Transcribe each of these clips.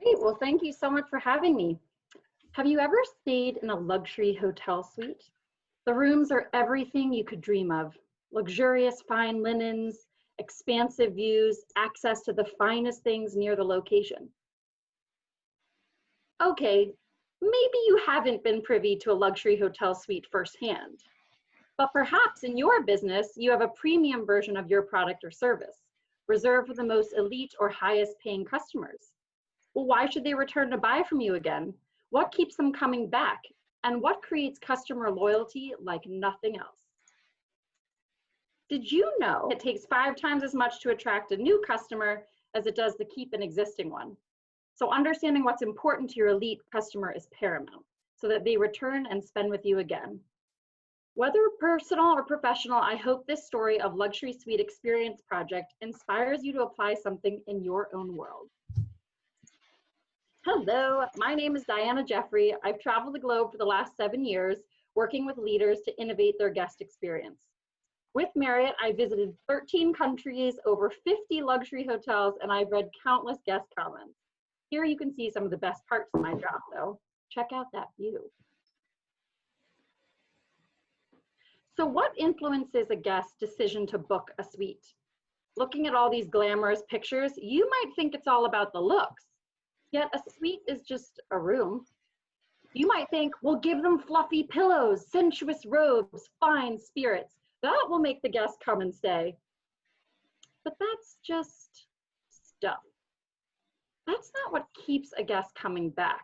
Great, well, thank you so much for having me. Have you ever stayed in a luxury hotel suite? The rooms are everything you could dream of. Luxurious fine linens, expansive views, access to the finest things near the location. Okay, maybe you haven't been privy to a luxury hotel suite firsthand, but perhaps in your business, you have a premium version of your product or service, reserved for the most elite or highest paying customers. Well, why should they return to buy from you again? What keeps them coming back? And what creates customer loyalty like nothing else? Did you know it takes 5 times as much to attract a new customer as it does to keep an existing one? So understanding what's important to your elite customer is paramount so that they return and spend with you again. Whether personal or professional, I hope this story of Luxury Suite Experience Project inspires you to apply something in your own world. Hello, my name is Diana Jeffery. I've traveled the globe for the last 7 years, working with leaders to innovate their guest experience. With Marriott, I visited 13 countries, over 50 luxury hotels, and I've read countless guest comments. Here you can see some of the best parts of my job, though. Check out that view. So what influences a guest's decision to book a suite? Looking at all these glamorous pictures, you might think it's all about the looks. Yet a suite is just a room. You might think, well, give them fluffy pillows, sensuous robes, fine spirits. That will make the guest come and stay. But that's just stuff. That's not what keeps a guest coming back.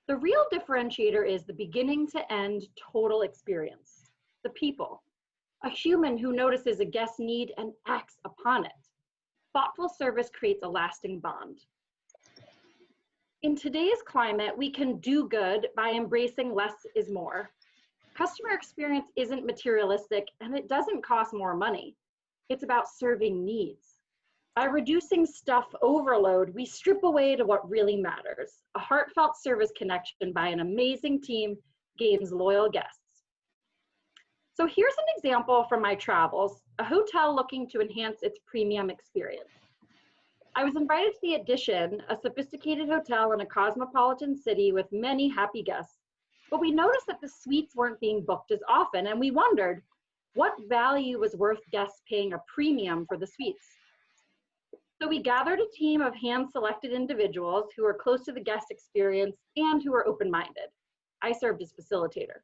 The real differentiator is the beginning to end total experience. The people, a human who notices a guest need and acts upon it. Thoughtful service creates a lasting bond. In today's climate, we can do good by embracing less is more. Customer experience isn't materialistic and it doesn't cost more money. It's about serving needs. By reducing stuff overload, we strip away to what really matters. A heartfelt service connection by an amazing team gains loyal guests. So here's an example from my travels, a hotel looking to enhance its premium experience. I was invited to the Addition, a sophisticated hotel in a cosmopolitan city with many happy guests. But we noticed that the suites weren't being booked as often, and we wondered what value was worth guests paying a premium for the suites. So we gathered a team of hand-selected individuals who were close to the guest experience and who were open-minded. I served as facilitator.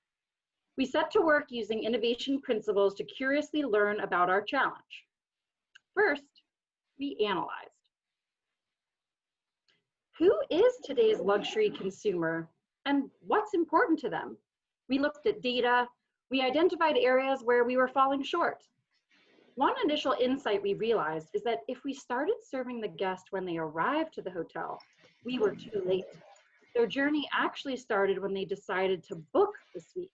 We set to work using innovation principles to curiously learn about our challenge. First, we analyzed. Who is today's luxury consumer and what's important to them? We looked at data. We identified areas where we were falling short. One initial insight we realized is that if we started serving the guest when they arrived to the hotel, we were too late. Their journey actually started when they decided to book the suite.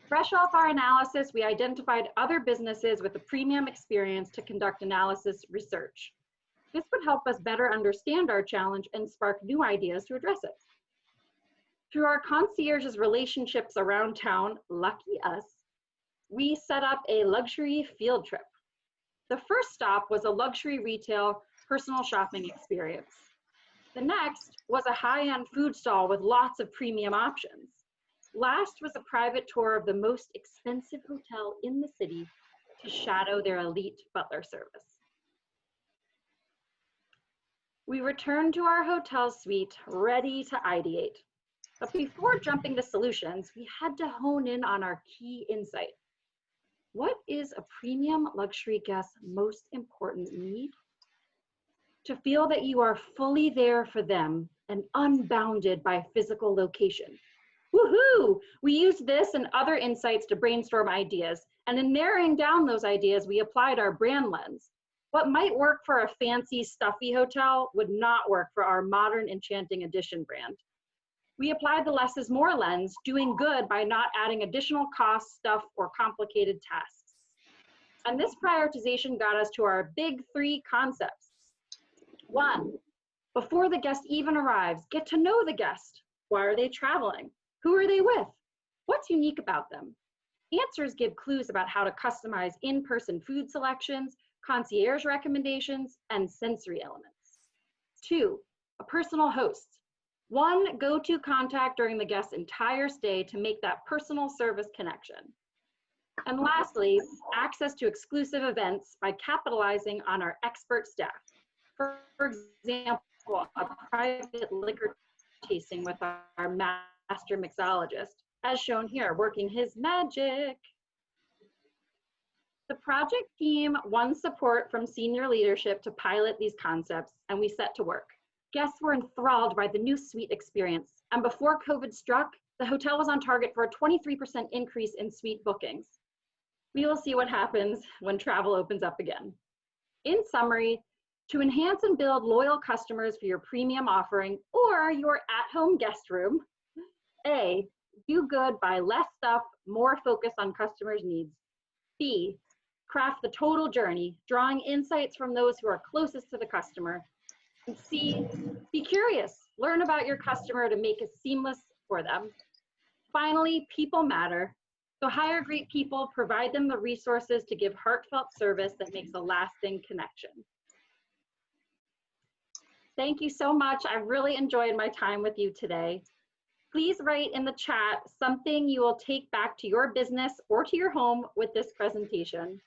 Fresh off our analysis, we identified other businesses with a premium experience to conduct analysis research. This would help us better understand our challenge and spark new ideas to address it. Through our concierge's relationships around town, lucky us, we set up a luxury field trip. The first stop was a luxury retail personal shopping experience. The next was a high-end food stall with lots of premium options. Last was a private tour of the most expensive hotel in the city to shadow their elite butler service. We returned to our hotel suite, ready to ideate. But before jumping to solutions, we had to hone in on our key insight. What is a premium luxury guest's most important need? To feel that you are fully there for them and unbounded by physical location. Woohoo! We used this and other insights to brainstorm ideas, and in narrowing down those ideas, we applied our brand lens. What might work for a fancy, stuffy hotel would not work for our modern, enchanting Addition brand. We applied the less is more lens, doing good by not adding additional costs, stuff, or complicated tasks. And this prioritization got us to our big 3 concepts. 1, before the guest even arrives, get to know the guest. Why are they traveling? Who are they with? What's unique about them? Answers give clues about how to customize in-person food selections, concierge recommendations, and sensory elements. 2, A personal host. One go-to contact during the guest's entire stay to make that personal service connection. And lastly, access to exclusive events by capitalizing on our expert staff. For example, a private liquor tasting with our master mixologist, as shown here, working his magic. The project team won support from senior leadership to pilot these concepts, and we set to work. Guests were enthralled by the new suite experience, and before COVID struck, the hotel was on target for a 23% increase in suite bookings. We will see what happens when travel opens up again. In summary, to enhance and build loyal customers for your premium offering or your at-home guest room, A, do good, buy less stuff, more focus on customers' needs. B, craft the total journey, drawing insights from those who are closest to the customer. And C, be curious, learn about your customer to make it seamless for them. Finally, people matter. So hire great people, provide them the resources to give heartfelt service that makes a lasting connection. Thank you so much. I really enjoyed my time with you today. Please write in the chat something you will take back to your business or to your home with this presentation.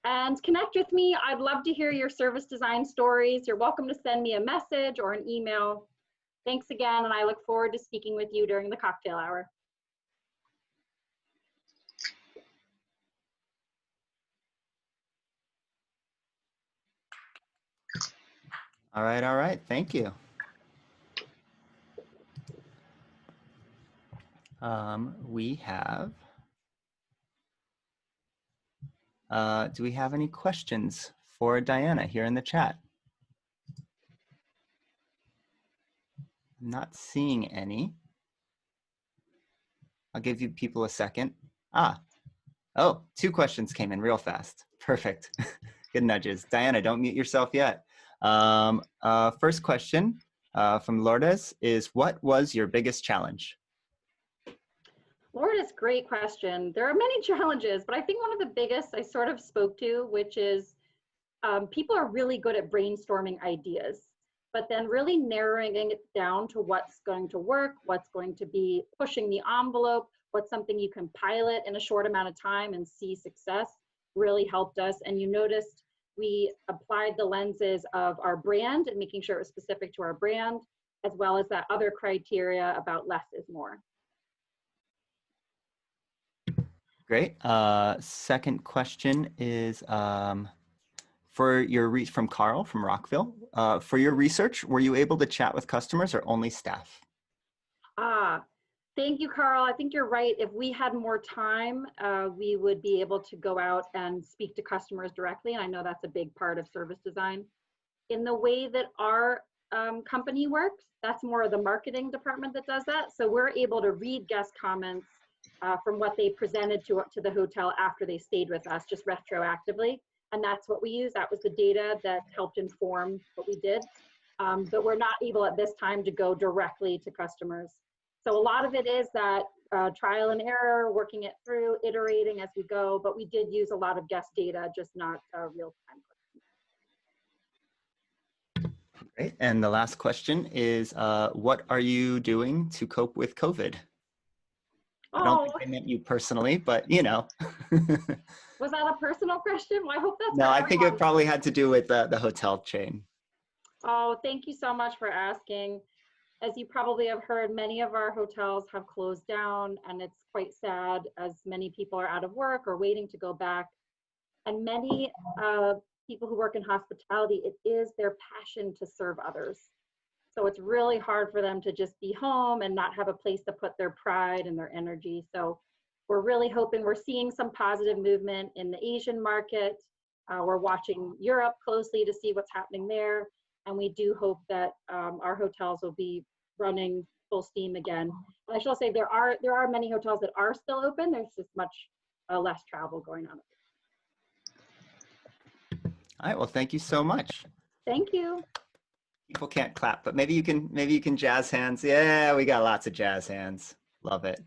And connect with me. I'd love to hear your service design stories. You're welcome to send me a message or an email. Thanks again, and I look forward to speaking with you during the cocktail hour. All right, thank you. We have, do we have any questions for Diana here in the chat? I'm not seeing any. I'll give you people a second. Oh, 2 questions came in real fast. Perfect. Good nudges. Diana, don't mute yourself yet. First question from Lourdes is, what was your biggest challenge? Lourdes, great question. There are many challenges, but I think one of the biggest I sort of spoke to, which is people are really good at brainstorming ideas, but then really narrowing it down to what's going to work, what's going to be pushing the envelope, what's something you can pilot in a short amount of time and see success really helped us. And you noticed we applied the lenses of our brand and making sure it was specific to our brand, as well as that other criteria about less is more. Great. Second question is for your from Carl from Rockville. For your research, were you able to chat with customers or only staff? Thank you, Carl. I think you're right. If we had more time, we would be able to go out and speak to customers directly. And I know that's a big part of service design. In the way that our company works, that's more of the marketing department that does that. So we're able to read guest comments from what they presented to the hotel after they stayed with us, just retroactively. And that's what we use. That was the data that helped inform what we did. But we're not able at this time to go directly to customers. So a lot of it is that trial and error, working it through, iterating as we go, but we did use a lot of guest data, just not real time. Great. And the last question is, what are you doing to cope with COVID? I don't think they meant you personally, but you know. Was that a personal question? Well, I hope that's no, I think it probably had to do with the hotel chain. Oh, thank you so much for asking. As you probably have heard, many of our hotels have closed down, and it's quite sad as many people are out of work or waiting to go back. And many people who work in hospitality, it is their passion to serve others. So it's really hard for them to just be home and not have a place to put their pride and their energy. So we're really hoping, we're seeing some positive movement in the Asian market. We're watching Europe closely to see what's happening there. And we do hope that our hotels will be running full steam again. And I shall say there are many hotels that are still open. There's just much less travel going on. All right. Well, thank you so much. Thank you. People can't clap, but maybe you can jazz hands. Yeah, we got lots of jazz hands. Love it.